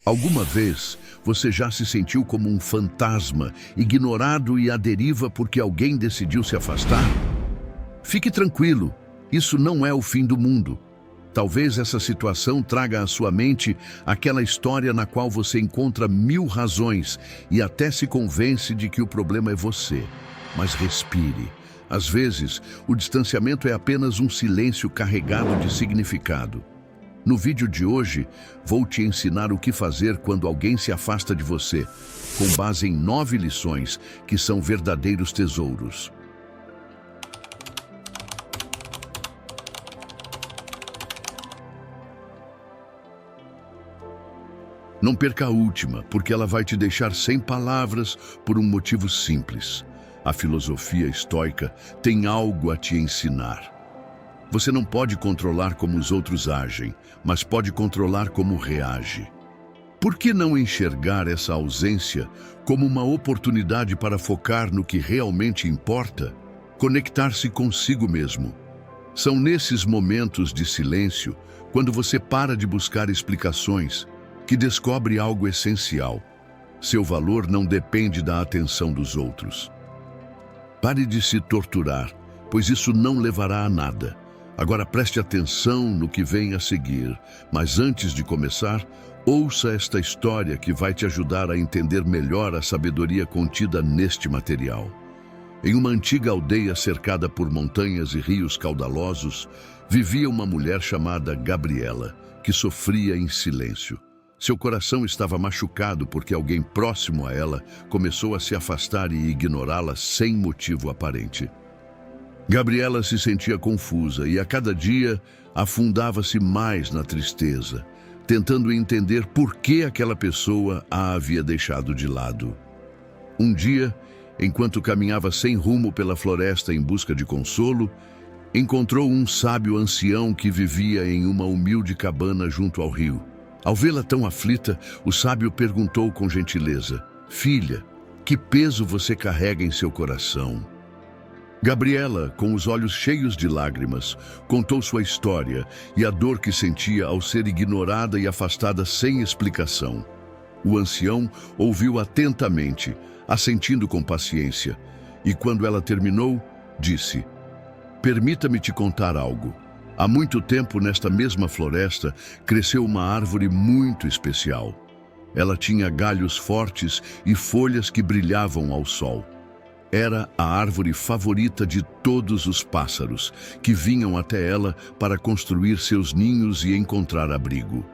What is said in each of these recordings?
Alguma vez você já se sentiu como um fantasma, ignorado e à deriva porque alguém decidiu se afastar? Fique tranquilo, isso não é o fim do mundo. Talvez essa situação traga à sua mente aquela história na qual você encontra 1000 razões e até se convence de que o problema é você. Mas respire. Às vezes, o distanciamento é apenas um silêncio carregado de significado. No vídeo de hoje, vou te ensinar o que fazer quando alguém se afasta de você, com base em 9 lições que são verdadeiros tesouros. Não perca a última, porque ela vai te deixar sem palavras por um motivo simples. A filosofia estoica tem algo a te ensinar. Você não pode controlar como os outros agem, mas pode controlar como reage. Por que não enxergar essa ausência como uma oportunidade para focar no que realmente importa? Conectar-se consigo mesmo. São nesses momentos de silêncio, quando você para de buscar explicações, que descobre algo essencial. Seu valor não depende da atenção dos outros. Pare de se torturar, pois isso não levará a nada. Agora preste atenção no que vem a seguir, mas antes de começar, ouça esta história que vai te ajudar a entender melhor a sabedoria contida neste material. Em uma antiga aldeia cercada por montanhas e rios caudalosos, vivia uma mulher chamada Gabriela, que sofria em silêncio. Seu coração estava machucado porque alguém próximo a ela começou a se afastar e ignorá-la sem motivo aparente. Gabriela se sentia confusa e a cada dia afundava-se mais na tristeza, tentando entender por que aquela pessoa a havia deixado de lado. Um dia, enquanto caminhava sem rumo pela floresta em busca de consolo, encontrou um sábio ancião que vivia em uma humilde cabana junto ao rio. Ao vê-la tão aflita, o sábio perguntou com gentileza: "Filha, que peso você carrega em seu coração?" Gabriela, com os olhos cheios de lágrimas, contou sua história e a dor que sentia ao ser ignorada e afastada sem explicação. O ancião ouviu atentamente, assentindo com paciência, e quando ela terminou, disse: "Permita-me te contar algo. Há muito tempo, nesta mesma floresta, cresceu uma árvore muito especial. Ela tinha galhos fortes e folhas que brilhavam ao sol. Era a árvore favorita de todos os pássaros, que vinham até ela para construir seus ninhos e encontrar abrigo.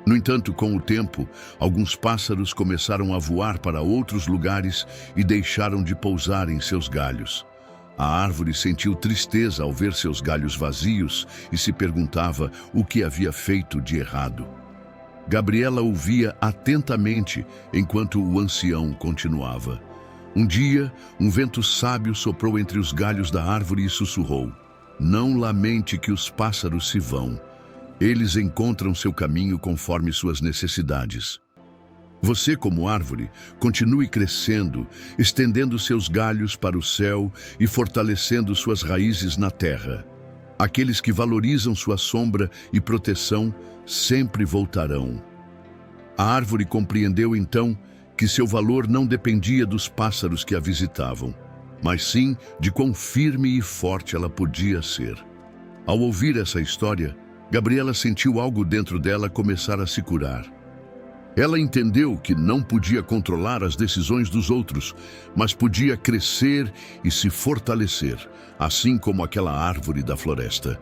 No entanto, com o tempo, alguns pássaros começaram a voar para outros lugares e deixaram de pousar em seus galhos. A árvore sentiu tristeza ao ver seus galhos vazios e se perguntava o que havia feito de errado. Gabriela ouvia atentamente enquanto o ancião continuava. Um dia, um vento sábio soprou entre os galhos da árvore e sussurrou: "Não lamente que os pássaros se vão. Eles encontram seu caminho conforme suas necessidades. Você, como árvore, continue crescendo, estendendo seus galhos para o céu e fortalecendo suas raízes na terra. Aqueles que valorizam sua sombra e proteção sempre voltarão." A árvore compreendeu então que seu valor não dependia dos pássaros que a visitavam, mas sim de quão firme e forte ela podia ser. Ao ouvir essa história, Gabriela sentiu algo dentro dela começar a se curar. Ela entendeu que não podia controlar as decisões dos outros, mas podia crescer e se fortalecer, assim como aquela árvore da floresta.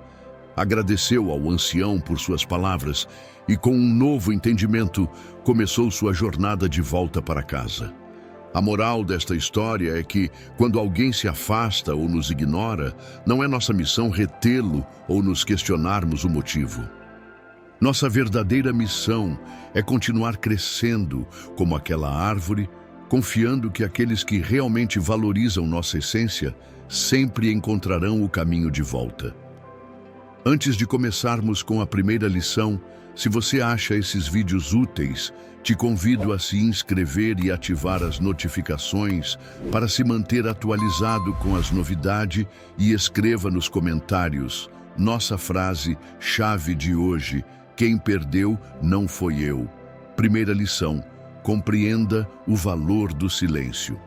Agradeceu ao ancião por suas palavras e, com um novo entendimento, começou sua jornada de volta para casa. A moral desta história é que, quando alguém se afasta ou nos ignora, não é nossa missão retê-lo ou nos questionarmos o motivo. Nossa verdadeira missão é continuar crescendo como aquela árvore, confiando que aqueles que realmente valorizam nossa essência sempre encontrarão o caminho de volta. Antes de começarmos com a primeira lição, se você acha esses vídeos úteis, te convido a se inscrever e ativar as notificações para se manter atualizado com as novidades e escreva nos comentários nossa frase-chave de hoje: "Quem perdeu não foi eu, Primeira lição: compreenda o valor do silêncio.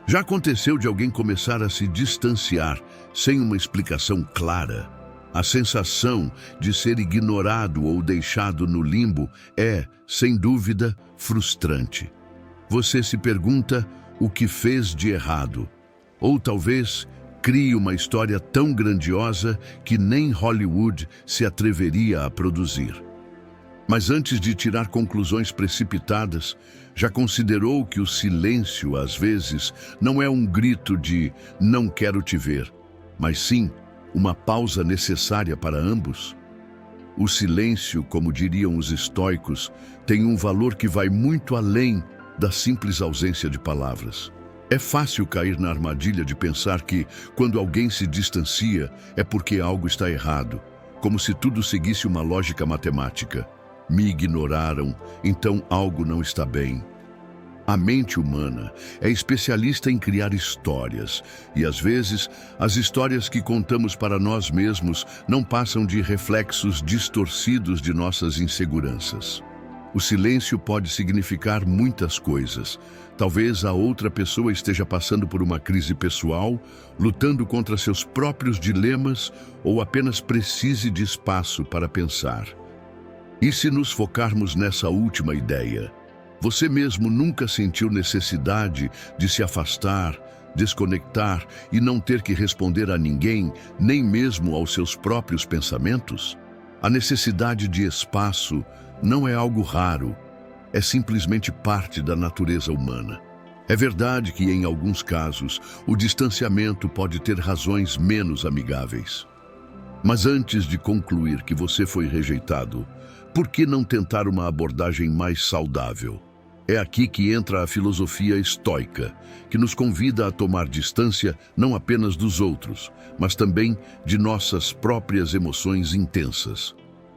Já aconteceu de alguém começar a se distanciar sem uma explicação clara? A sensação de ser ignorado ou deixado no limbo é, sem dúvida, frustrante. Você se pergunta o que fez de errado. Ou talvez crie uma história tão grandiosa que nem Hollywood se atreveria a produzir. Mas antes de tirar conclusões precipitadas, já considerou que o silêncio, às vezes, não é um grito de "não quero te ver", mas sim uma pausa necessária para ambos? O silêncio, como diriam os estoicos, tem um valor que vai muito além da simples ausência de palavras. É fácil cair na armadilha de pensar que, quando alguém se distancia, é porque algo está errado, como se tudo seguisse uma lógica matemática. Me ignoraram, então algo não está bem. A mente humana é especialista em criar histórias, e às vezes as histórias que contamos para nós mesmos não passam de reflexos distorcidos de nossas inseguranças. O silêncio pode significar muitas coisas. Talvez a outra pessoa esteja passando por uma crise pessoal, lutando contra seus próprios dilemas, ou apenas precise de espaço para pensar. E se nos focarmos nessa última ideia? Você mesmo nunca sentiu necessidade de se afastar, desconectar e não ter que responder a ninguém, nem mesmo aos seus próprios pensamentos? A necessidade de espaço não é algo raro, é simplesmente parte da natureza humana. É verdade que, em alguns casos, o distanciamento pode ter razões menos amigáveis. Mas antes de concluir que você foi rejeitado, por que não tentar uma abordagem mais saudável? É aqui que entra a filosofia estoica, que nos convida a tomar distância não apenas dos outros, mas também de nossas próprias emoções intensas.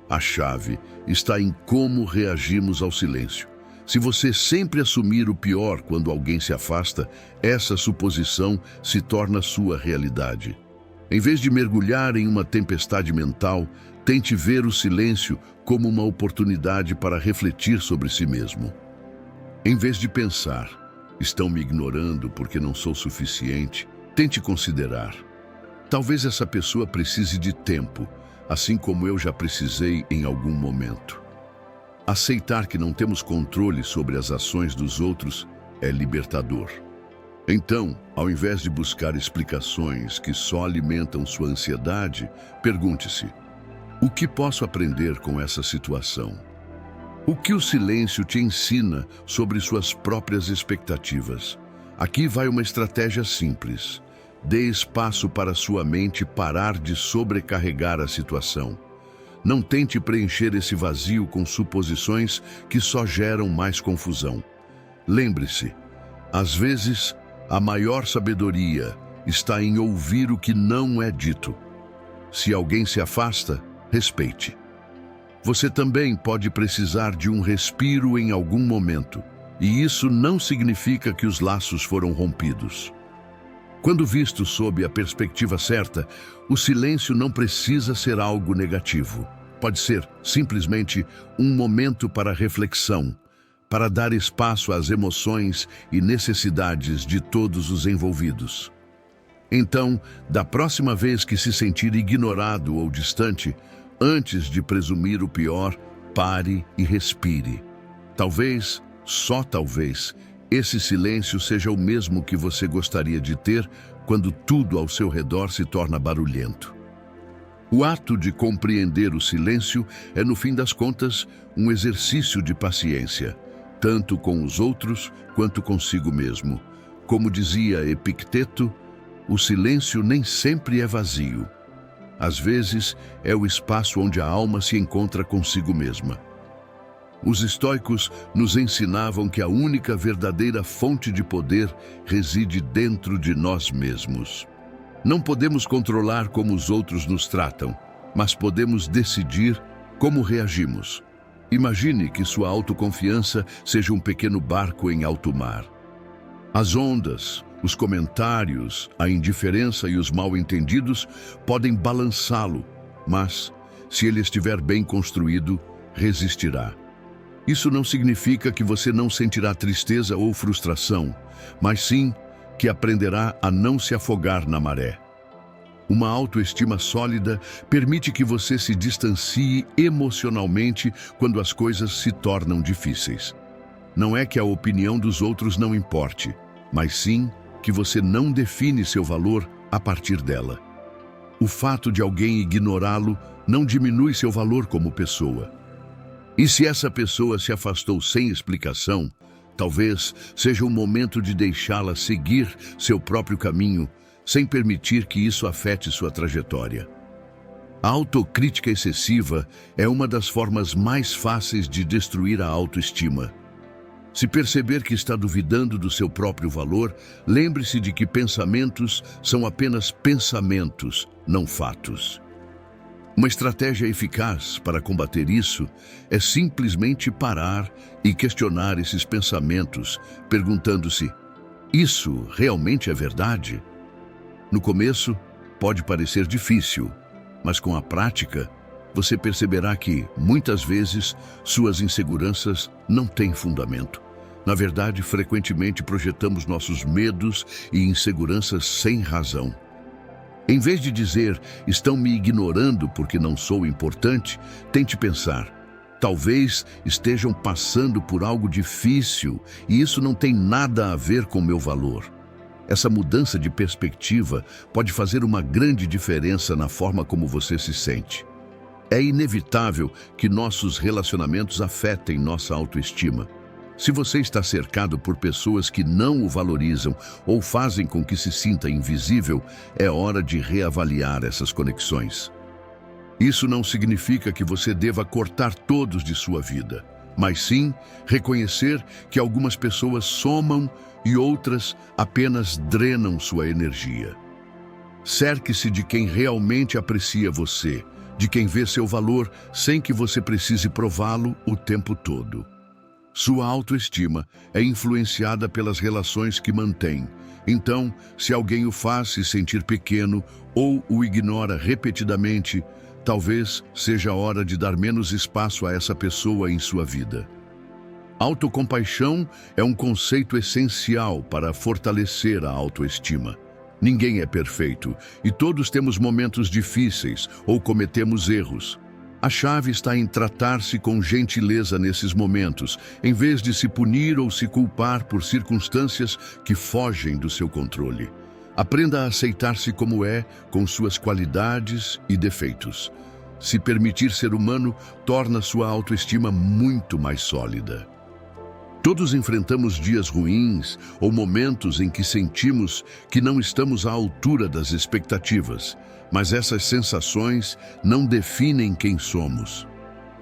A chave está em como reagimos ao silêncio. Se você sempre assumir o pior quando alguém se afasta, essa suposição se torna sua realidade. Em vez de mergulhar em uma tempestade mental, tente ver o silêncio como uma oportunidade para refletir sobre si mesmo. Em vez de pensar, estão me ignorando porque não sou suficiente, tente considerar: talvez essa pessoa precise de tempo, assim como eu já precisei em algum momento. Aceitar que não temos controle sobre as ações dos outros é libertador. Então, ao invés de buscar explicações que só alimentam sua ansiedade, pergunte-se: o que posso aprender com essa situação? O que o silêncio te ensina sobre suas próprias expectativas? Aqui vai uma estratégia simples. Dê espaço para sua mente parar de sobrecarregar a situação. Não tente preencher esse vazio com suposições que só geram mais confusão. Lembre-se, às vezes, a maior sabedoria está em ouvir o que não é dito. Se alguém se afasta, respeite. Você também pode precisar de um respiro em algum momento, e isso não significa que os laços foram rompidos. Quando visto sob a perspectiva certa, o silêncio não precisa ser algo negativo. Pode ser simplesmente um momento para reflexão, para dar espaço às emoções e necessidades de todos os envolvidos. Então, da próxima vez que se sentir ignorado ou distante, antes de presumir o pior, pare e respire. Talvez, só talvez, esse silêncio seja o mesmo que você gostaria de ter quando tudo ao seu redor se torna barulhento. O ato de compreender o silêncio é, no fim das contas, um exercício de paciência, tanto com os outros quanto consigo mesmo. Como dizia Epicteto, o silêncio nem sempre é vazio. Às vezes, é o espaço onde a alma se encontra consigo mesma. Os estoicos nos ensinavam que a única verdadeira fonte de poder reside dentro de nós mesmos. Não podemos controlar como os outros nos tratam, mas podemos decidir como reagimos. Imagine que sua autoconfiança seja um pequeno barco em alto mar. As ondas, os comentários, a indiferença e os mal-entendidos podem balançá-lo, mas, se ele estiver bem construído, resistirá. Isso não significa que você não sentirá tristeza ou frustração, mas sim que aprenderá a não se afogar na maré. Uma autoestima sólida permite que você se distancie emocionalmente quando as coisas se tornam difíceis. Não é que a opinião dos outros não importe, mas sim que você não define seu valor a partir dela. O fato de alguém ignorá-lo não diminui seu valor como pessoa. E se essa pessoa se afastou sem explicação, talvez seja o momento de deixá-la seguir seu próprio caminho, sem permitir que isso afete sua trajetória. A autocrítica excessiva é uma das formas mais fáceis de destruir a autoestima. Se perceber que está duvidando do seu próprio valor, lembre-se de que pensamentos são apenas pensamentos, não fatos. Uma estratégia eficaz para combater isso é simplesmente parar e questionar esses pensamentos, perguntando-se: isso realmente é verdade? No começo, pode parecer difícil, mas com a prática, você perceberá que, muitas vezes, suas inseguranças não têm fundamento. Na verdade, frequentemente projetamos nossos medos e inseguranças sem razão. Em vez de dizer, estão me ignorando porque não sou importante, tente pensar, talvez estejam passando por algo difícil e isso não tem nada a ver com meu valor. Essa mudança de perspectiva pode fazer uma grande diferença na forma como você se sente. É inevitável que nossos relacionamentos afetem nossa autoestima. Se você está cercado por pessoas que não o valorizam ou fazem com que se sinta invisível, é hora de reavaliar essas conexões. Isso não significa que você deva cortar todos de sua vida, mas sim reconhecer que algumas pessoas somam e outras apenas drenam sua energia. Cerque-se de quem realmente aprecia você, de quem vê seu valor sem que você precise prová-lo o tempo todo. Sua autoestima é influenciada pelas relações que mantém. Então, se alguém o faz se sentir pequeno ou o ignora repetidamente, talvez seja a hora de dar menos espaço a essa pessoa em sua vida. Autocompaixão é um conceito essencial para fortalecer a autoestima. Ninguém é perfeito e todos temos momentos difíceis ou cometemos erros. A chave está em tratar-se com gentileza nesses momentos, em vez de se punir ou se culpar por circunstâncias que fogem do seu controle. Aprenda a aceitar-se como é, com suas qualidades e defeitos. Se permitir ser humano, torna sua autoestima muito mais sólida. Todos enfrentamos dias ruins ou momentos em que sentimos que não estamos à altura das expectativas, mas essas sensações não definem quem somos.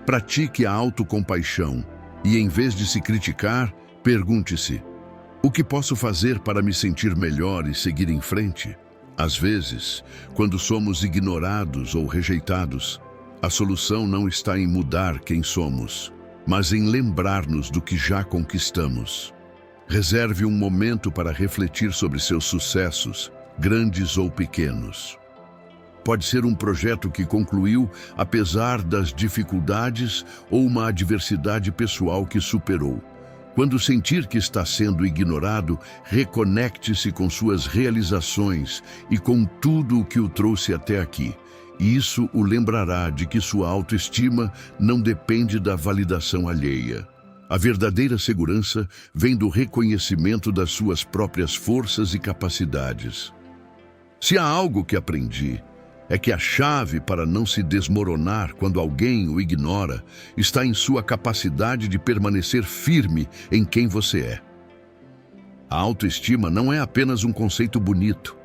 Pratique a autocompaixão e, em vez de se criticar, pergunte-se: o que posso fazer para me sentir melhor e seguir em frente? Às vezes, quando somos ignorados ou rejeitados, a solução não está em mudar quem somos, mas em lembrar-nos do que já conquistamos. Reserve um momento para refletir sobre seus sucessos, grandes ou pequenos. Pode ser um projeto que concluiu apesar das dificuldades ou uma adversidade pessoal que superou. Quando sentir que está sendo ignorado, reconecte-se com suas realizações e com tudo o que o trouxe até aqui. E isso o lembrará de que sua autoestima não depende da validação alheia. A verdadeira segurança vem do reconhecimento das suas próprias forças e capacidades. Se há algo que aprendi, é que a chave para não se desmoronar quando alguém o ignora está em sua capacidade de permanecer firme em quem você é. A autoestima não é apenas um conceito bonito.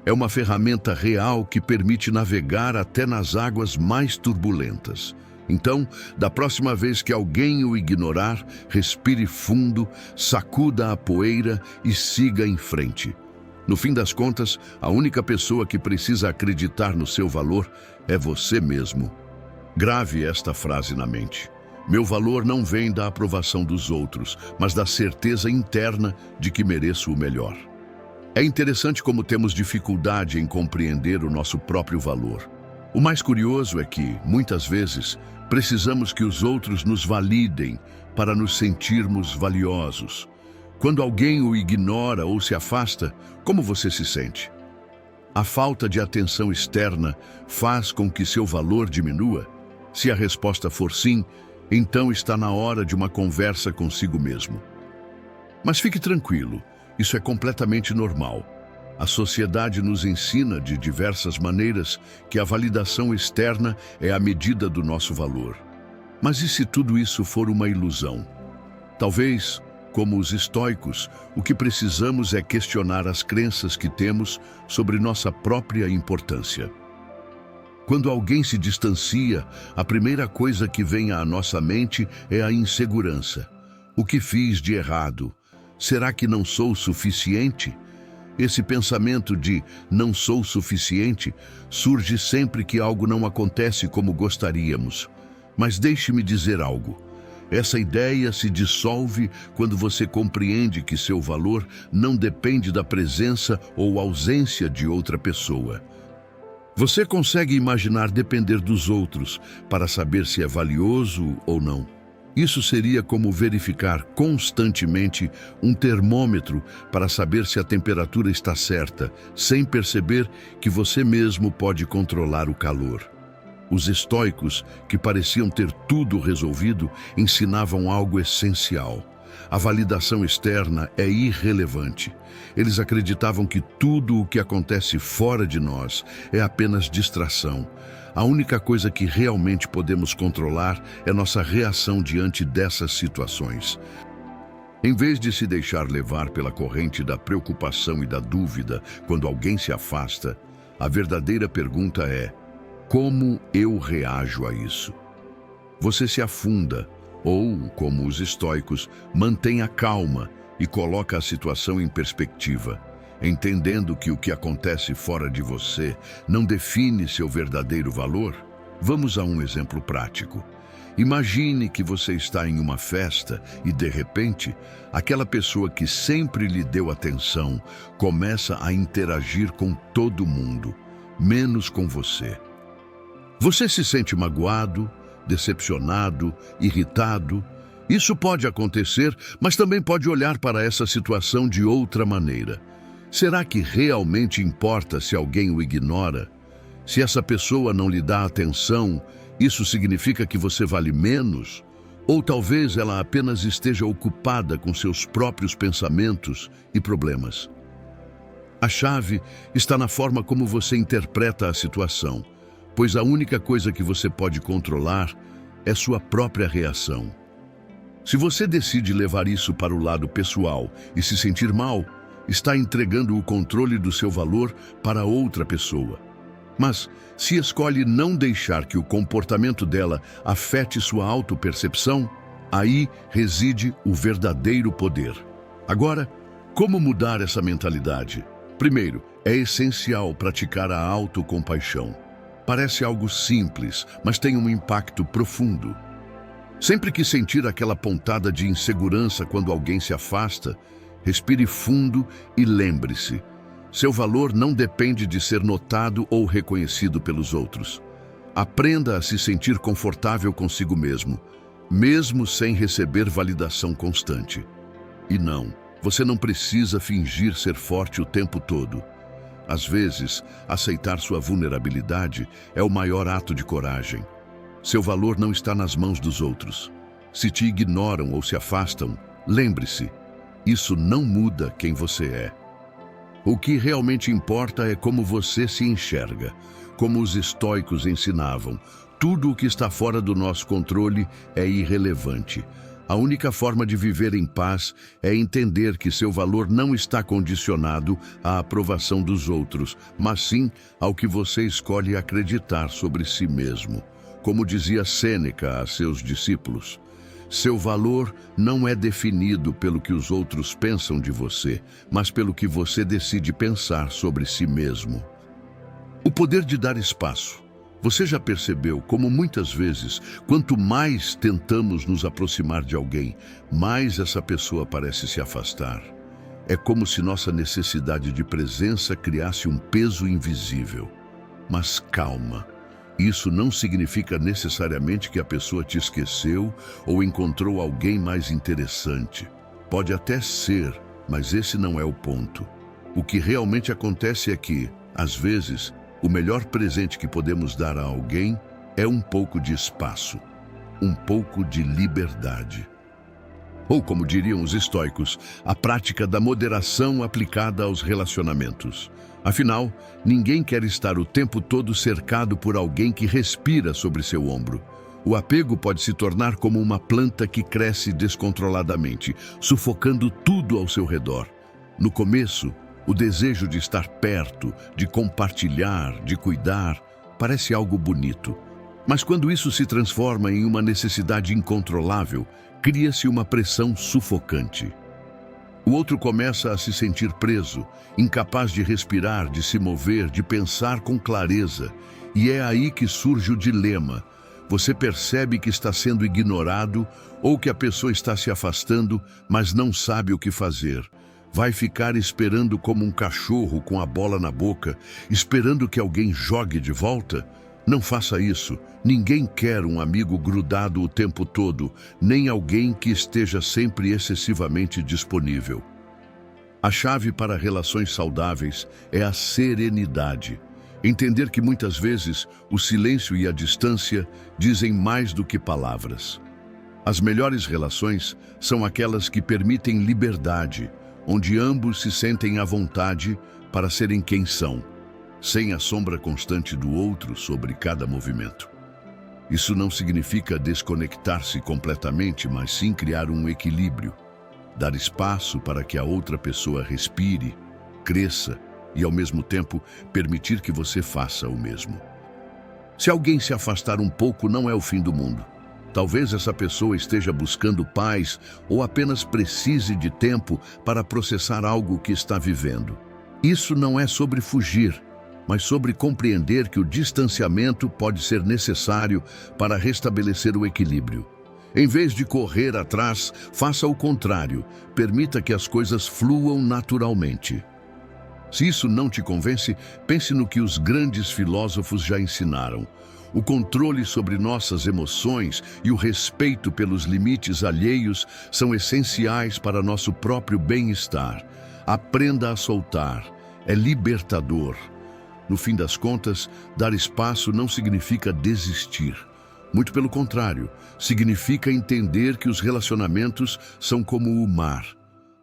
É uma ferramenta real que permite navegar até nas águas mais turbulentas. Então, da próxima vez que alguém o ignorar, respire fundo, sacuda a poeira e siga em frente. No fim das contas, a única pessoa que precisa acreditar no seu valor é você mesmo. Grave esta frase na mente. Meu valor não vem da aprovação dos outros, mas da certeza interna de que mereço o melhor. É interessante como temos dificuldade em compreender o nosso próprio valor. O mais curioso é que, muitas vezes, precisamos que os outros nos validem para nos sentirmos valiosos. Quando alguém o ignora ou se afasta, como você se sente? A falta de atenção externa faz com que seu valor diminua? Se a resposta for sim, então está na hora de uma conversa consigo mesmo. Mas fique tranquilo, isso é completamente normal. A sociedade nos ensina de diversas maneiras que a validação externa é a medida do nosso valor. Mas e se tudo isso for uma ilusão? Talvez, como os estoicos, o que precisamos é questionar as crenças que temos sobre nossa própria importância. Quando alguém se distancia, a primeira coisa que vem à nossa mente é a insegurança. O que fiz de errado? Será que não sou suficiente? Esse pensamento de não sou suficiente surge sempre que algo não acontece como gostaríamos. Mas deixe-me dizer algo. Essa ideia se dissolve quando você compreende que seu valor não depende da presença ou ausência de outra pessoa. Você consegue imaginar depender dos outros para saber se é valioso ou não? Isso seria como verificar constantemente um termômetro para saber se a temperatura está certa, sem perceber que você mesmo pode controlar o calor. Os estoicos, que pareciam ter tudo resolvido, ensinavam algo essencial. A validação externa é irrelevante. Eles acreditavam que tudo o que acontece fora de nós é apenas distração. A única coisa que realmente podemos controlar é nossa reação diante dessas situações. Em vez de se deixar levar pela corrente da preocupação e da dúvida quando alguém se afasta, a verdadeira pergunta é: como eu reajo a isso? Você se afunda, ou, como os estoicos, mantém a calma e coloca a situação em perspectiva, entendendo que o que acontece fora de você não define seu verdadeiro valor? Vamos a um exemplo prático. Imagine que você está em uma festa e, de repente, aquela pessoa que sempre lhe deu atenção começa a interagir com todo mundo, menos com você. Você se sente magoado, decepcionado, irritado? Isso pode acontecer, mas também pode olhar para essa situação de outra maneira. Será que realmente importa se alguém o ignora? Se essa pessoa não lhe dá atenção, isso significa que você vale menos? Ou talvez ela apenas esteja ocupada com seus próprios pensamentos e problemas? A chave está na forma como você interpreta a situação, pois a única coisa que você pode controlar é sua própria reação. Se você decide levar isso para o lado pessoal e se sentir mal, está entregando o controle do seu valor para outra pessoa. Mas, se escolhe não deixar que o comportamento dela afete sua autopercepção, aí reside o verdadeiro poder. Agora, como mudar essa mentalidade? Primeiro, é essencial praticar a autocompaixão. Parece algo simples, mas tem um impacto profundo. Sempre que sentir aquela pontada de insegurança quando alguém se afasta, respire fundo e lembre-se: seu valor não depende de ser notado ou reconhecido pelos outros. Aprenda a se sentir confortável consigo mesmo sem receber validação constante. E não, você não precisa fingir ser forte o tempo todo. Às vezes, aceitar sua vulnerabilidade é o maior ato de coragem. Seu valor não está nas mãos dos outros. Se te ignoram ou se afastam, lembre-se: isso não muda quem você é. O que realmente importa é como você se enxerga. Como os estoicos ensinavam, tudo o que está fora do nosso controle é irrelevante. A única forma de viver em paz é entender que seu valor não está condicionado à aprovação dos outros, mas sim ao que você escolhe acreditar sobre si mesmo. Como dizia Sêneca a seus discípulos, seu valor não é definido pelo que os outros pensam de você, mas pelo que você decide pensar sobre si mesmo. O poder de dar espaço. Você já percebeu como muitas vezes, quanto mais tentamos nos aproximar de alguém, mais essa pessoa parece se afastar? É como se nossa necessidade de presença criasse um peso invisível. Mas calma. Isso não significa necessariamente que a pessoa te esqueceu ou encontrou alguém mais interessante. Pode até ser, mas esse não é o ponto. O que realmente acontece é que, às vezes, o melhor presente que podemos dar a alguém é um pouco de espaço, um pouco de liberdade. Ou, como diriam os estoicos, a prática da moderação aplicada aos relacionamentos. Afinal, ninguém quer estar o tempo todo cercado por alguém que respira sobre seu ombro. O apego pode se tornar como uma planta que cresce descontroladamente, sufocando tudo ao seu redor. No começo, o desejo de estar perto, de compartilhar, de cuidar, parece algo bonito. Mas quando isso se transforma em uma necessidade incontrolável, cria-se uma pressão sufocante. O outro começa a se sentir preso, incapaz de respirar, de se mover, de pensar com clareza. E é aí que surge o dilema. Você percebe que está sendo ignorado ou que a pessoa está se afastando, mas não sabe o que fazer. Vai ficar esperando como um cachorro com a bola na boca, esperando que alguém jogue de volta? Não faça isso. Ninguém quer um amigo grudado o tempo todo, nem alguém que esteja sempre excessivamente disponível. A chave para relações saudáveis é a serenidade. Entender que muitas vezes o silêncio e a distância dizem mais do que palavras. As melhores relações são aquelas que permitem liberdade, onde ambos se sentem à vontade para serem quem são, sem a sombra constante do outro sobre cada movimento. Isso não significa desconectar-se completamente, mas sim criar um equilíbrio, dar espaço para que a outra pessoa respire, cresça e, ao mesmo tempo, permitir que você faça o mesmo. Se alguém se afastar um pouco, não é o fim do mundo. Talvez essa pessoa esteja buscando paz ou apenas precise de tempo para processar algo que está vivendo. Isso não é sobre fugir, mas sobre compreender que o distanciamento pode ser necessário para restabelecer o equilíbrio. Em vez de correr atrás, faça o contrário. Permita que as coisas fluam naturalmente. Se isso não te convence, pense no que os grandes filósofos já ensinaram. O controle sobre nossas emoções e o respeito pelos limites alheios são essenciais para nosso próprio bem-estar. Aprenda a soltar. É libertador. No fim das contas, dar espaço não significa desistir. Muito pelo contrário, significa entender que os relacionamentos são como o mar.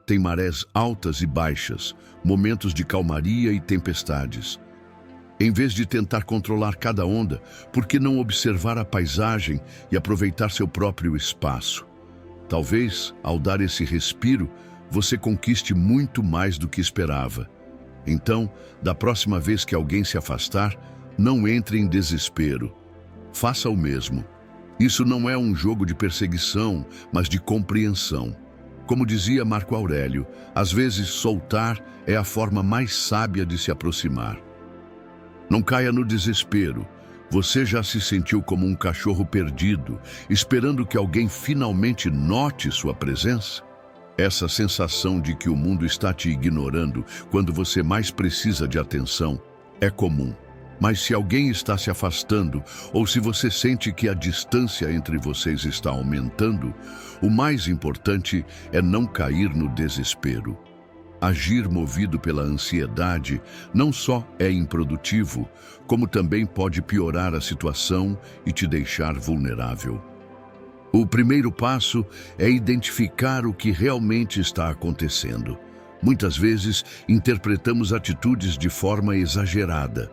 Tem marés altas e baixas, momentos de calmaria e tempestades. Em vez de tentar controlar cada onda, por que não observar a paisagem e aproveitar seu próprio espaço? Talvez, ao dar esse respiro, você conquiste muito mais do que esperava. Então, da próxima vez que alguém se afastar, não entre em desespero. Faça o mesmo. Isso não é um jogo de perseguição, mas de compreensão. Como dizia Marco Aurélio, às vezes soltar é a forma mais sábia de se aproximar. Não caia no desespero. Você já se sentiu como um cachorro perdido, esperando que alguém finalmente note sua presença? Essa sensação de que o mundo está te ignorando quando você mais precisa de atenção é comum. Mas se alguém está se afastando ou se você sente que a distância entre vocês está aumentando, o mais importante é não cair no desespero. Agir movido pela ansiedade não só é improdutivo, como também pode piorar a situação e te deixar vulnerável. O primeiro passo é identificar o que realmente está acontecendo. Muitas vezes, interpretamos atitudes de forma exagerada.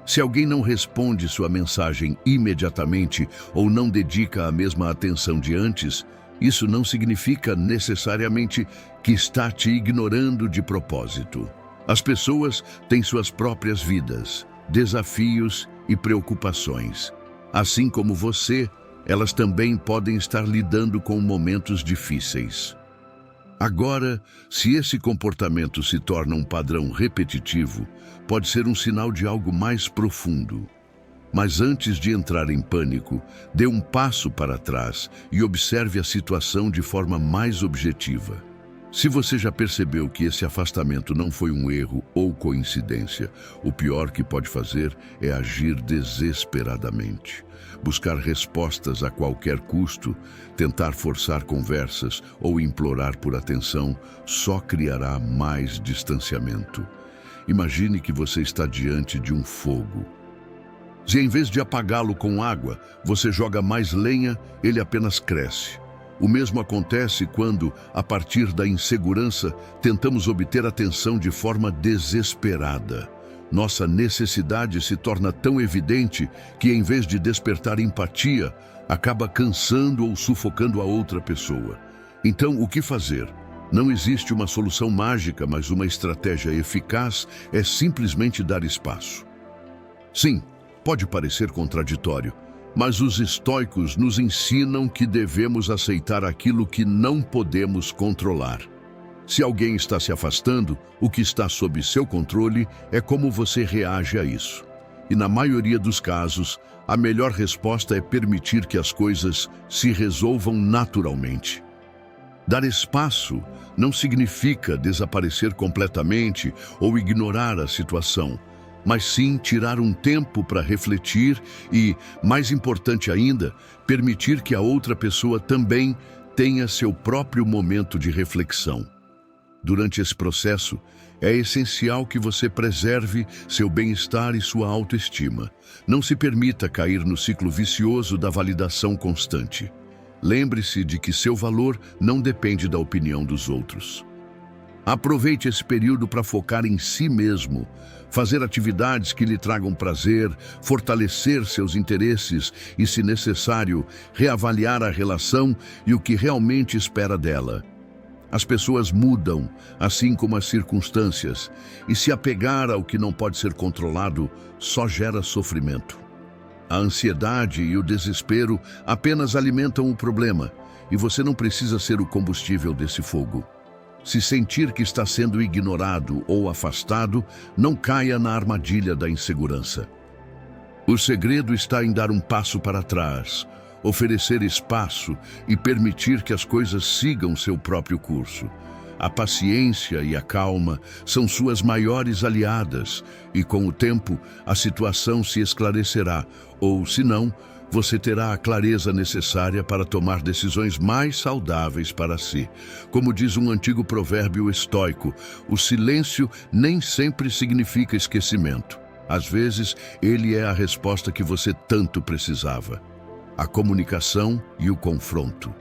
Se alguém não responde sua mensagem imediatamente ou não dedica a mesma atenção de antes, isso não significa necessariamente que está te ignorando de propósito. As pessoas têm suas próprias vidas, desafios e preocupações. Assim como você, elas também podem estar lidando com momentos difíceis. Agora, se esse comportamento se torna um padrão repetitivo, pode ser um sinal de algo mais profundo. Mas antes de entrar em pânico, dê um passo para trás e observe a situação de forma mais objetiva. Se você já percebeu que esse afastamento não foi um erro ou coincidência, o pior que pode fazer é agir desesperadamente. Buscar respostas a qualquer custo, tentar forçar conversas ou implorar por atenção só criará mais distanciamento. Imagine que você está diante de um fogo. Se em vez de apagá-lo com água, você joga mais lenha, ele apenas cresce. O mesmo acontece quando, a partir da insegurança, tentamos obter atenção de forma desesperada. Nossa necessidade se torna tão evidente que, em vez de despertar empatia, acaba cansando ou sufocando a outra pessoa. Então, o que fazer? Não existe uma solução mágica, mas uma estratégia eficaz é simplesmente dar espaço. Sim, pode parecer contraditório, mas os estoicos nos ensinam que devemos aceitar aquilo que não podemos controlar. Se alguém está se afastando, o que está sob seu controle é como você reage a isso. E na maioria dos casos, a melhor resposta é permitir que as coisas se resolvam naturalmente. Dar espaço não significa desaparecer completamente ou ignorar a situação, mas sim tirar um tempo para refletir e, mais importante ainda, permitir que a outra pessoa também tenha seu próprio momento de reflexão. Durante esse processo, é essencial que você preserve seu bem-estar e sua autoestima. Não se permita cair no ciclo vicioso da validação constante. Lembre-se de que seu valor não depende da opinião dos outros. Aproveite esse período para focar em si mesmo, fazer atividades que lhe tragam prazer, fortalecer seus interesses e, se necessário, reavaliar a relação e o que realmente espera dela. As pessoas mudam, assim como as circunstâncias, e se apegar ao que não pode ser controlado só gera sofrimento. A ansiedade e o desespero apenas alimentam o problema, e você não precisa ser o combustível desse fogo. Se sentir que está sendo ignorado ou afastado, não caia na armadilha da insegurança. O segredo está em dar um passo para trás, oferecer espaço e permitir que as coisas sigam seu próprio curso. A paciência e a calma são suas maiores aliadas e, com o tempo, a situação se esclarecerá, ou, se não, você terá a clareza necessária para tomar decisões mais saudáveis para si. Como diz um antigo provérbio estoico, o silêncio nem sempre significa esquecimento. Às vezes, ele é a resposta que você tanto precisava. A comunicação e o confronto.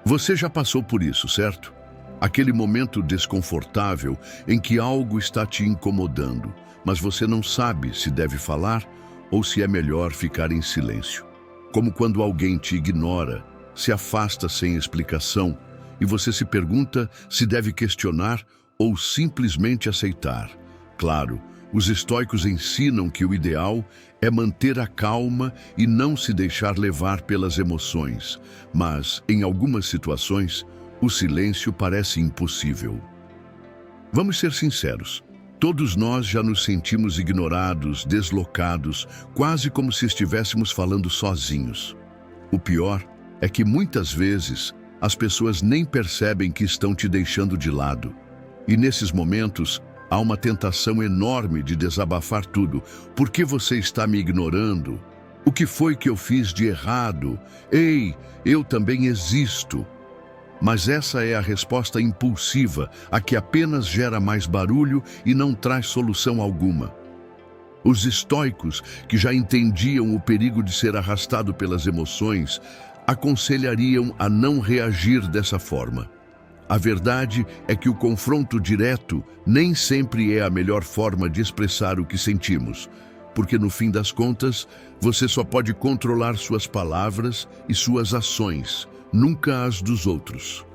Você já passou por isso, certo? Aquele momento desconfortável em que algo está te incomodando, mas você não sabe se deve falar ou se é melhor ficar em silêncio. Como quando alguém te ignora, se afasta sem explicação e você se pergunta se deve questionar ou simplesmente aceitar. Claro, os estoicos ensinam que o ideal é manter a calma e não se deixar levar pelas emoções, mas, em algumas situações, o silêncio parece impossível. Vamos ser sinceros. Todos nós já nos sentimos ignorados, deslocados, quase como se estivéssemos falando sozinhos. O pior é que muitas vezes as pessoas nem percebem que estão te deixando de lado. E nesses momentos, há uma tentação enorme de desabafar tudo. Por que você está me ignorando? O que foi que eu fiz de errado? Ei, eu também existo. Mas essa é a resposta impulsiva, a que apenas gera mais barulho e não traz solução alguma. Os estoicos, que já entendiam o perigo de ser arrastado pelas emoções, aconselhariam a não reagir dessa forma. A verdade é que o confronto direto nem sempre é a melhor forma de expressar o que sentimos, porque no fim das contas, você só pode controlar suas palavras e suas ações, nunca as dos outros.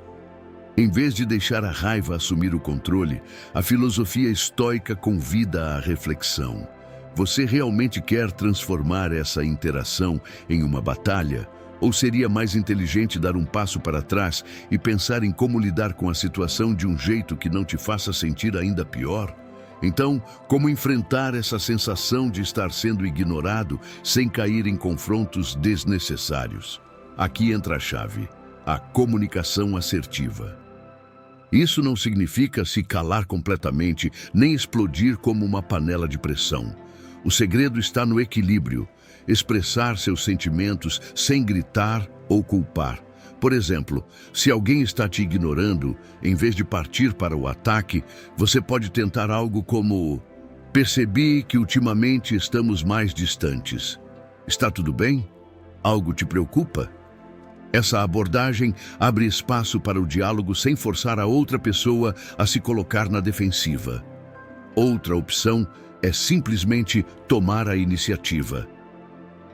Em vez de deixar a raiva assumir o controle, a filosofia estoica convida à reflexão. Você realmente quer transformar essa interação em uma batalha? Ou seria mais inteligente dar um passo para trás e pensar em como lidar com a situação de um jeito que não te faça sentir ainda pior? Então, como enfrentar essa sensação de estar sendo ignorado sem cair em confrontos desnecessários? Aqui entra a chave: a comunicação assertiva. Isso não significa se calar completamente, nem explodir como uma panela de pressão. O segredo está no equilíbrio, expressar seus sentimentos sem gritar ou culpar. Por exemplo, se alguém está te ignorando, em vez de partir para o ataque, você pode tentar algo como: percebi que ultimamente estamos mais distantes. Está tudo bem? Algo te preocupa? Essa abordagem abre espaço para o diálogo sem forçar a outra pessoa a se colocar na defensiva. Outra opção é simplesmente tomar a iniciativa.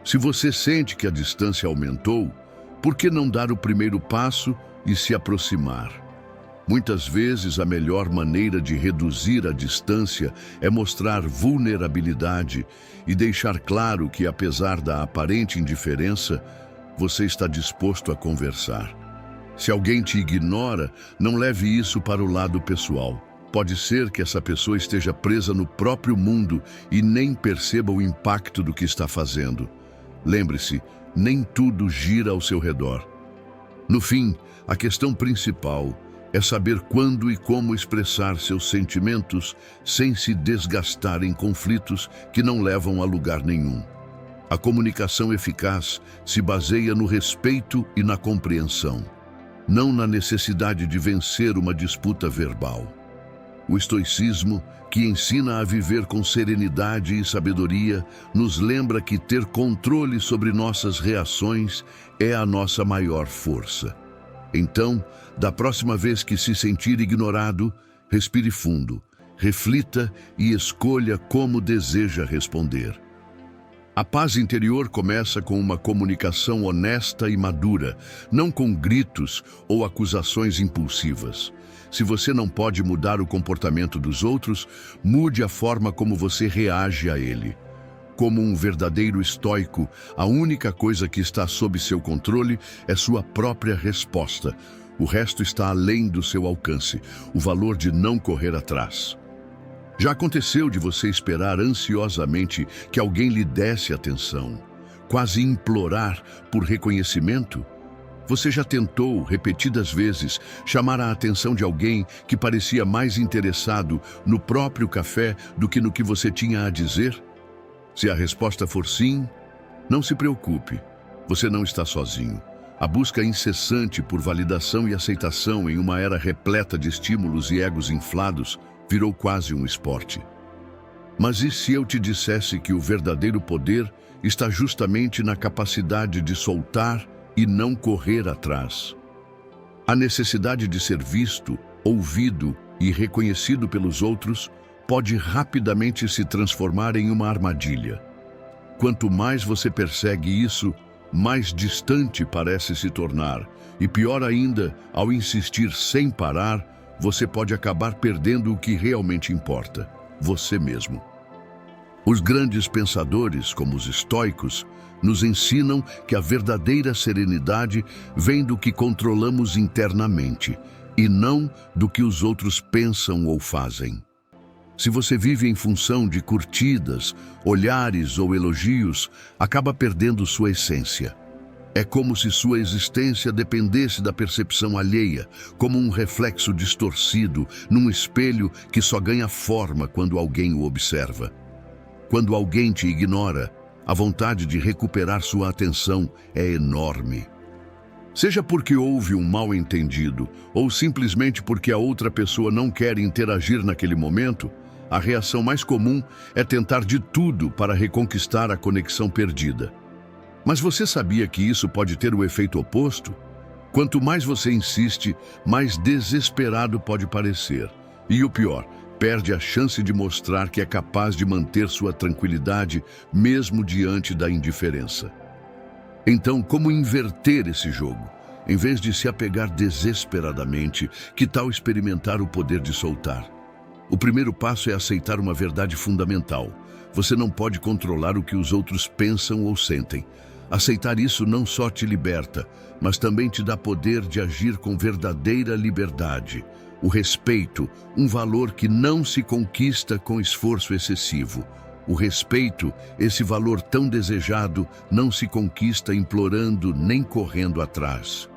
Se você sente que a distância aumentou, por que não dar o primeiro passo e se aproximar? Muitas vezes a melhor maneira de reduzir a distância é mostrar vulnerabilidade e deixar claro que, apesar da aparente indiferença, você está disposto a conversar. Se alguém te ignora, não leve isso para o lado pessoal. Pode ser que essa pessoa esteja presa no próprio mundo e nem perceba o impacto do que está fazendo. Lembre-se, nem tudo gira ao seu redor. No fim, a questão principal é saber quando e como expressar seus sentimentos sem se desgastar em conflitos que não levam a lugar nenhum. A comunicação eficaz se baseia no respeito e na compreensão, não na necessidade de vencer uma disputa verbal. O estoicismo, que ensina a viver com serenidade e sabedoria, nos lembra que ter controle sobre nossas reações é a nossa maior força. Então, da próxima vez que se sentir ignorado, respire fundo, reflita e escolha como deseja responder. A paz interior começa com uma comunicação honesta e madura, não com gritos ou acusações impulsivas. Se você não pode mudar o comportamento dos outros, mude a forma como você reage a ele. Como um verdadeiro estoico, a única coisa que está sob seu controle é sua própria resposta. O resto está além do seu alcance, o valor de não correr atrás. Já aconteceu de você esperar ansiosamente que alguém lhe desse atenção, quase implorar por reconhecimento? Você já tentou, repetidas vezes, chamar a atenção de alguém que parecia mais interessado no próprio café do que no que você tinha a dizer? Se a resposta for sim, não se preocupe, você não está sozinho. A busca incessante por validação e aceitação em uma era repleta de estímulos e egos inflados virou quase um esporte. Mas e se eu te dissesse que o verdadeiro poder está justamente na capacidade de soltar e não correr atrás? A necessidade de ser visto, ouvido e reconhecido pelos outros pode rapidamente se transformar em uma armadilha. Quanto mais você persegue isso, mais distante parece se tornar. E pior ainda, ao insistir sem parar, você pode acabar perdendo o que realmente importa, você mesmo. Os grandes pensadores, como os estoicos, nos ensinam que a verdadeira serenidade vem do que controlamos internamente e não do que os outros pensam ou fazem. Se você vive em função de curtidas, olhares ou elogios, acaba perdendo sua essência. É como se sua existência dependesse da percepção alheia, como um reflexo distorcido num espelho que só ganha forma quando alguém o observa. Quando alguém te ignora, a vontade de recuperar sua atenção é enorme. Seja porque houve um mal-entendido ou simplesmente porque a outra pessoa não quer interagir naquele momento, a reação mais comum é tentar de tudo para reconquistar a conexão perdida. Mas você sabia que isso pode ter o efeito oposto? Quanto mais você insiste, mais desesperado pode parecer. E o pior, perde a chance de mostrar que é capaz de manter sua tranquilidade mesmo diante da indiferença. Então, como inverter esse jogo? Em vez de se apegar desesperadamente, que tal experimentar o poder de soltar? O primeiro passo é aceitar uma verdade fundamental. Você não pode controlar o que os outros pensam ou sentem. Aceitar isso não só te liberta, mas também te dá poder de agir com verdadeira liberdade. O respeito, um valor que não se conquista com esforço excessivo. O respeito, esse valor tão desejado, não se conquista implorando nem correndo atrás.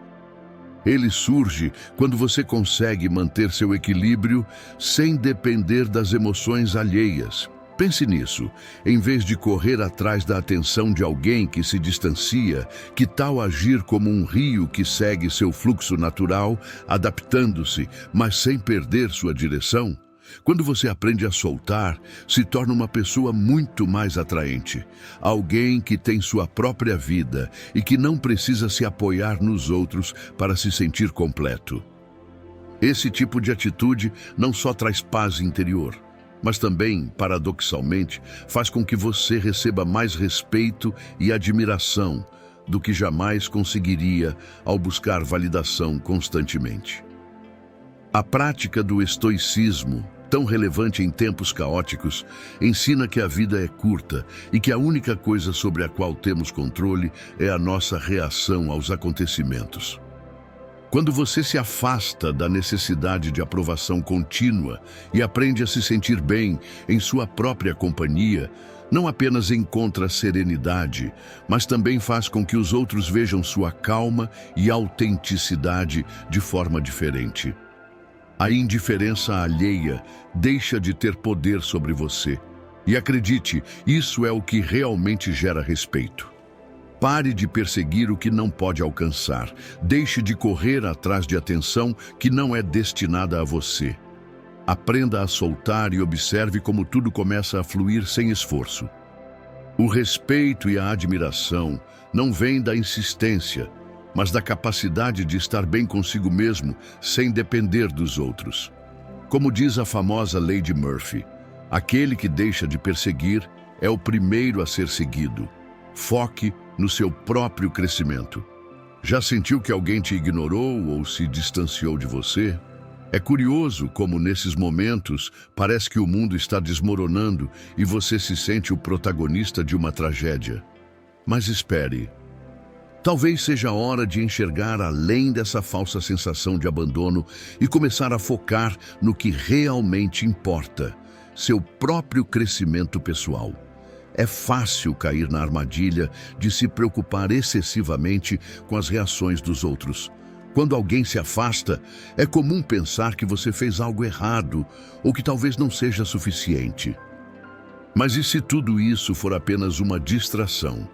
Ele surge quando você consegue manter seu equilíbrio sem depender das emoções alheias. Pense nisso. Em vez de correr atrás da atenção de alguém que se distancia, que tal agir como um rio que segue seu fluxo natural, adaptando-se, mas sem perder sua direção? Quando você aprende a soltar, se torna uma pessoa muito mais atraente. Alguém que tem sua própria vida e que não precisa se apoiar nos outros para se sentir completo. Esse tipo de atitude não só traz paz interior, mas também, paradoxalmente, faz com que você receba mais respeito e admiração do que jamais conseguiria ao buscar validação constantemente. A prática do estoicismo, tão relevante em tempos caóticos, ensina que a vida é curta e que a única coisa sobre a qual temos controle é a nossa reação aos acontecimentos. Quando você se afasta da necessidade de aprovação contínua e aprende a se sentir bem em sua própria companhia, não apenas encontra serenidade, mas também faz com que os outros vejam sua calma e autenticidade de forma diferente. A indiferença alheia deixa de ter poder sobre você. E acredite, isso é o que realmente gera respeito. Pare de perseguir o que não pode alcançar. Deixe de correr atrás de atenção que não é destinada a você. Aprenda a soltar e observe como tudo começa a fluir sem esforço. O respeito e a admiração não vêm da insistência, mas da capacidade de estar bem consigo mesmo sem depender dos outros. Como diz a famosa lei de Murphy, aquele que deixa de perseguir é o primeiro a ser seguido. Foque no seu próprio crescimento. Já sentiu que alguém te ignorou ou se distanciou de você? É curioso como nesses momentos parece que o mundo está desmoronando e você se sente o protagonista de uma tragédia. Mas espere. Talvez seja a hora de enxergar além dessa falsa sensação de abandono e começar a focar no que realmente importa, seu próprio crescimento pessoal. É fácil cair na armadilha de se preocupar excessivamente com as reações dos outros. Quando alguém se afasta, é comum pensar que você fez algo errado ou que talvez não seja suficiente. Mas e se tudo isso for apenas uma distração?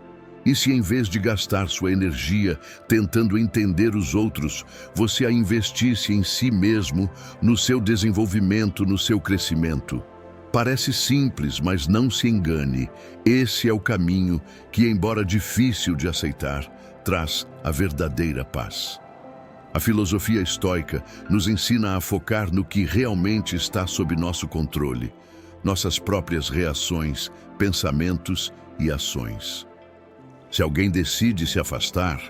E se em vez de gastar sua energia tentando entender os outros, você a investisse em si mesmo, no seu desenvolvimento, no seu crescimento? Parece simples, mas não se engane. Esse é o caminho que, embora difícil de aceitar, traz a verdadeira paz. A filosofia estoica nos ensina a focar no que realmente está sob nosso controle, nossas próprias reações, pensamentos e ações. Se alguém decide se afastar,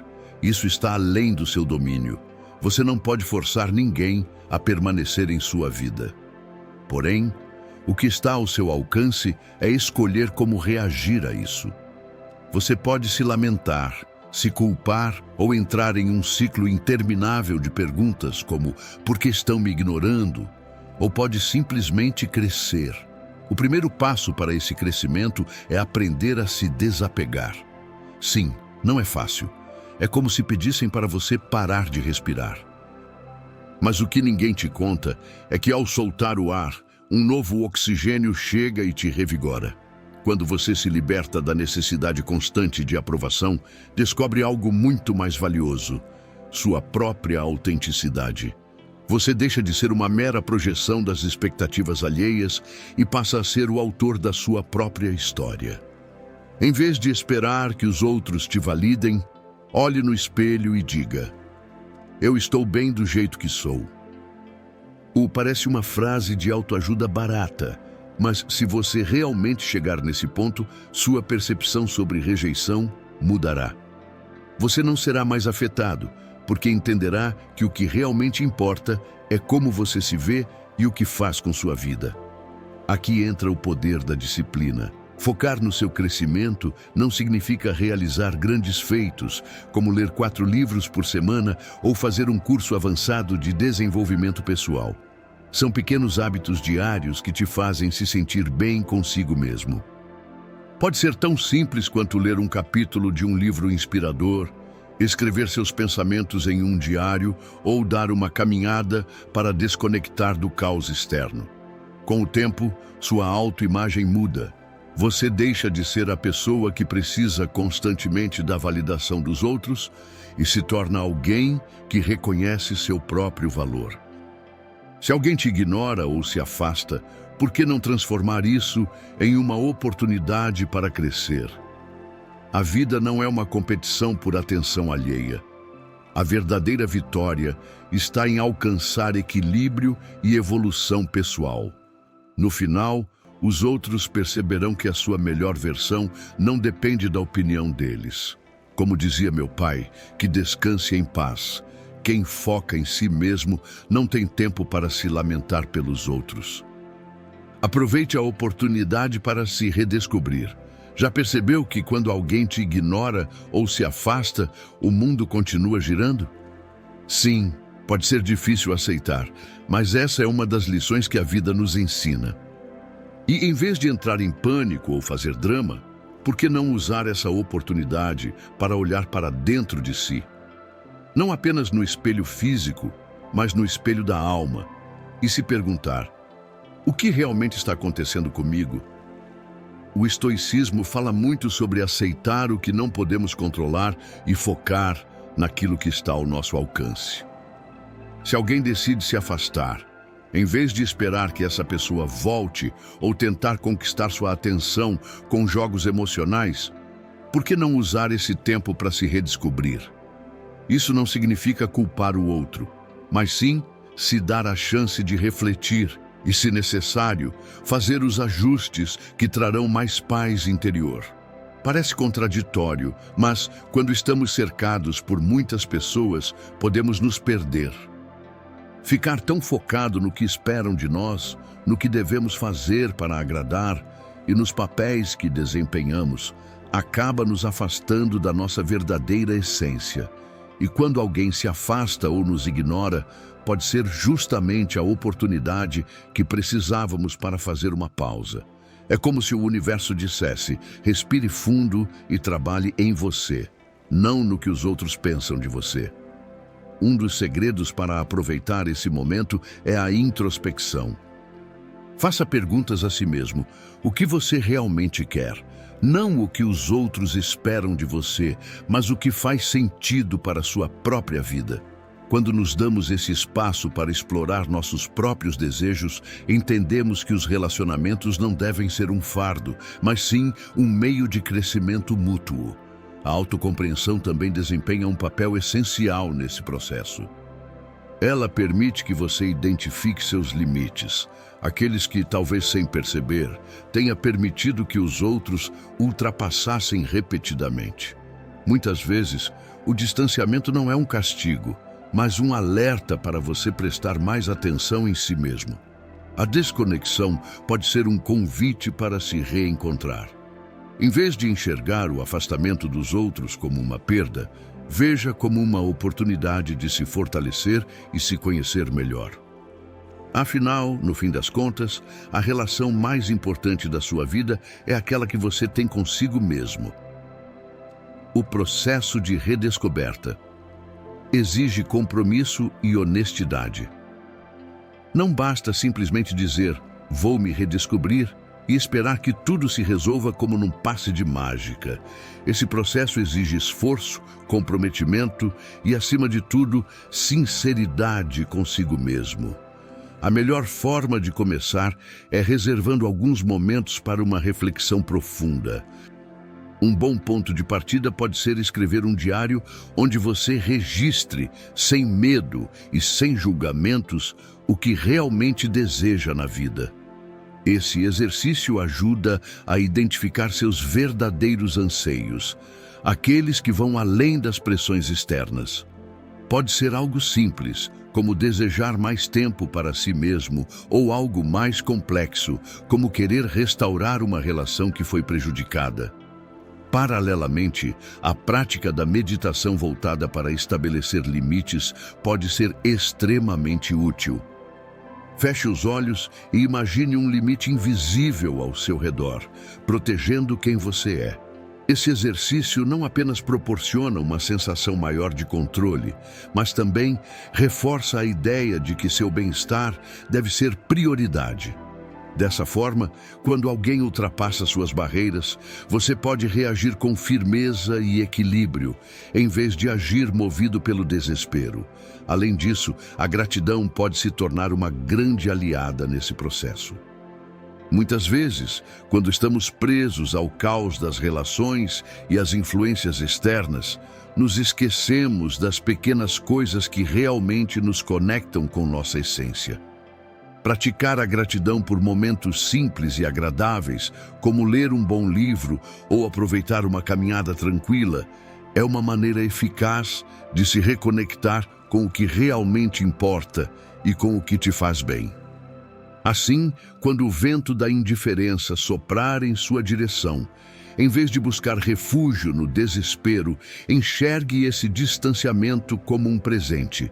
isso está além do seu domínio. Você não pode forçar ninguém a permanecer em sua vida. Porém, o que está ao seu alcance é escolher como reagir a isso. Você pode se lamentar, se culpar ou entrar em um ciclo interminável de perguntas como "por que estão me ignorando?" Ou pode simplesmente crescer. O primeiro passo para esse crescimento é aprender a se desapegar. Sim, não é fácil. É como se pedissem para você parar de respirar. Mas o que ninguém te conta é que ao soltar o ar, um novo oxigênio chega e te revigora. Quando você se liberta da necessidade constante de aprovação, descobre algo muito mais valioso: sua própria autenticidade. Você deixa de ser uma mera projeção das expectativas alheias e passa a ser o autor da sua própria história. Em vez de esperar que os outros te validem, olhe no espelho e diga: "Eu estou bem do jeito que sou." Parece uma frase de autoajuda barata, mas se você realmente chegar nesse ponto, sua percepção sobre rejeição mudará. Você não será mais afetado, porque entenderá que o que realmente importa é como você se vê e o que faz com sua vida. Aqui entra o poder da disciplina. Focar no seu crescimento não significa realizar grandes feitos, como ler 4 livros por semana ou fazer um curso avançado de desenvolvimento pessoal. São pequenos hábitos diários que te fazem se sentir bem consigo mesmo. Pode ser tão simples quanto ler um capítulo de um livro inspirador, escrever seus pensamentos em um diário ou dar uma caminhada para desconectar do caos externo. Com o tempo, sua autoimagem muda. Você deixa de ser a pessoa que precisa constantemente da validação dos outros e se torna alguém que reconhece seu próprio valor. Se alguém te ignora ou se afasta, por que não transformar isso em uma oportunidade para crescer? A vida não é uma competição por atenção alheia. A verdadeira vitória está em alcançar equilíbrio e evolução pessoal. No final, os outros perceberão que a sua melhor versão não depende da opinião deles. Como dizia meu pai, que descanse em paz. Quem foca em si mesmo não tem tempo para se lamentar pelos outros. Aproveite a oportunidade para se redescobrir. Já percebeu que quando alguém te ignora ou se afasta, o mundo continua girando? Sim, pode ser difícil aceitar, mas essa é uma das lições que a vida nos ensina. E em vez de entrar em pânico ou fazer drama, por que não usar essa oportunidade para olhar para dentro de si? Não apenas no espelho físico, mas no espelho da alma, e se perguntar: o que realmente está acontecendo comigo? O estoicismo fala muito sobre aceitar o que não podemos controlar e focar naquilo que está ao nosso alcance. Se alguém decide se afastar, em vez de esperar que essa pessoa volte ou tentar conquistar sua atenção com jogos emocionais, por que não usar esse tempo para se redescobrir? Isso não significa culpar o outro, mas sim se dar a chance de refletir e, se necessário, fazer os ajustes que trarão mais paz interior. Parece contraditório, mas quando estamos cercados por muitas pessoas, podemos nos perder. Ficar tão focado no que esperam de nós, no que devemos fazer para agradar e nos papéis que desempenhamos, acaba nos afastando da nossa verdadeira essência. E quando alguém se afasta ou nos ignora, pode ser justamente a oportunidade que precisávamos para fazer uma pausa. É como se o universo dissesse: respire fundo e trabalhe em você, não no que os outros pensam de você. Um dos segredos para aproveitar esse momento é a introspecção. Faça perguntas a si mesmo: o que você realmente quer? Não o que os outros esperam de você, mas o que faz sentido para a sua própria vida. Quando nos damos esse espaço para explorar nossos próprios desejos, entendemos que os relacionamentos não devem ser um fardo, mas sim um meio de crescimento mútuo. A autocompreensão também desempenha um papel essencial nesse processo. Ela permite que você identifique seus limites, aqueles que, talvez sem perceber, tenha permitido que os outros ultrapassassem repetidamente. Muitas vezes, o distanciamento não é um castigo, mas um alerta para você prestar mais atenção em si mesmo. A desconexão pode ser um convite para se reencontrar. Em vez de enxergar o afastamento dos outros como uma perda, veja como uma oportunidade de se fortalecer e se conhecer melhor. Afinal, no fim das contas, a relação mais importante da sua vida é aquela que você tem consigo mesmo. O processo de redescoberta exige compromisso e honestidade. Não basta simplesmente dizer: vou me redescobrir, e esperar que tudo se resolva como num passe de mágica. Esse processo exige esforço, comprometimento e, acima de tudo, sinceridade consigo mesmo. A melhor forma de começar é reservando alguns momentos para uma reflexão profunda. Um bom ponto de partida pode ser escrever um diário onde você registre, sem medo e sem julgamentos, o que realmente deseja na vida. Esse exercício ajuda a identificar seus verdadeiros anseios, aqueles que vão além das pressões externas. Pode ser algo simples, como desejar mais tempo para si mesmo, ou algo mais complexo, como querer restaurar uma relação que foi prejudicada. Paralelamente, a prática da meditação voltada para estabelecer limites pode ser extremamente útil. Feche os olhos e imagine um limite invisível ao seu redor, protegendo quem você é. Esse exercício não apenas proporciona uma sensação maior de controle, mas também reforça a ideia de que seu bem-estar deve ser prioridade. Dessa forma, quando alguém ultrapassa suas barreiras, você pode reagir com firmeza e equilíbrio, em vez de agir movido pelo desespero. Além disso, a gratidão pode se tornar uma grande aliada nesse processo. Muitas vezes, quando estamos presos ao caos das relações e às influências externas, nos esquecemos das pequenas coisas que realmente nos conectam com nossa essência. Praticar a gratidão por momentos simples e agradáveis, como ler um bom livro ou aproveitar uma caminhada tranquila, é uma maneira eficaz de se reconectar com o que realmente importa e com o que te faz bem. Assim, quando o vento da indiferença soprar em sua direção, em vez de buscar refúgio no desespero, enxergue esse distanciamento como um presente.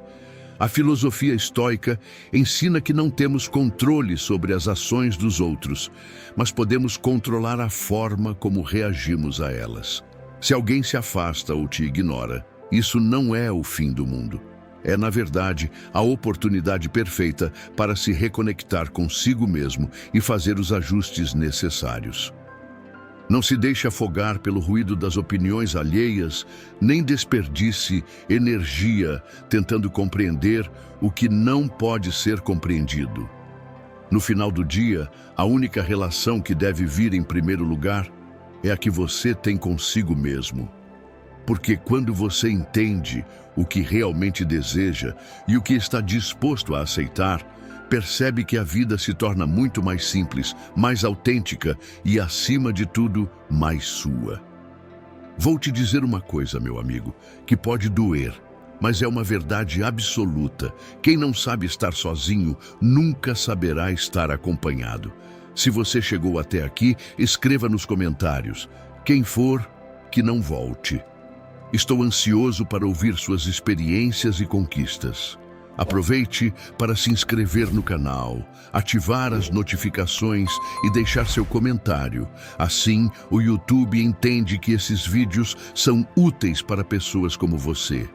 A filosofia estoica ensina que não temos controle sobre as ações dos outros, mas podemos controlar a forma como reagimos a elas. Se alguém se afasta ou te ignora, isso não é o fim do mundo. É, na verdade, a oportunidade perfeita para se reconectar consigo mesmo e fazer os ajustes necessários. Não se deixe afogar pelo ruído das opiniões alheias, nem desperdice energia tentando compreender o que não pode ser compreendido. No final do dia, a única relação que deve vir em primeiro lugar é a que você tem consigo mesmo. Porque quando você entende o que realmente deseja e o que está disposto a aceitar, percebe que a vida se torna muito mais simples, mais autêntica e, acima de tudo, mais sua. Vou te dizer uma coisa, meu amigo, que pode doer, mas é uma verdade absoluta. Quem não sabe estar sozinho, nunca saberá estar acompanhado. Se você chegou até aqui, escreva nos comentários. Quem for, que não volte. Estou ansioso para ouvir suas experiências e conquistas. Aproveite para se inscrever no canal, ativar as notificações e deixar seu comentário. Assim, o YouTube entende que esses vídeos são úteis para pessoas como você.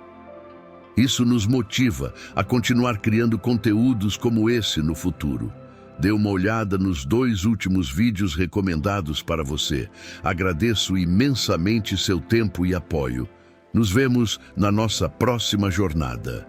Isso nos motiva a continuar criando conteúdos como esse no futuro. Dê uma olhada nos 2 últimos vídeos recomendados para você. Agradeço imensamente seu tempo e apoio. Nos vemos na nossa próxima jornada.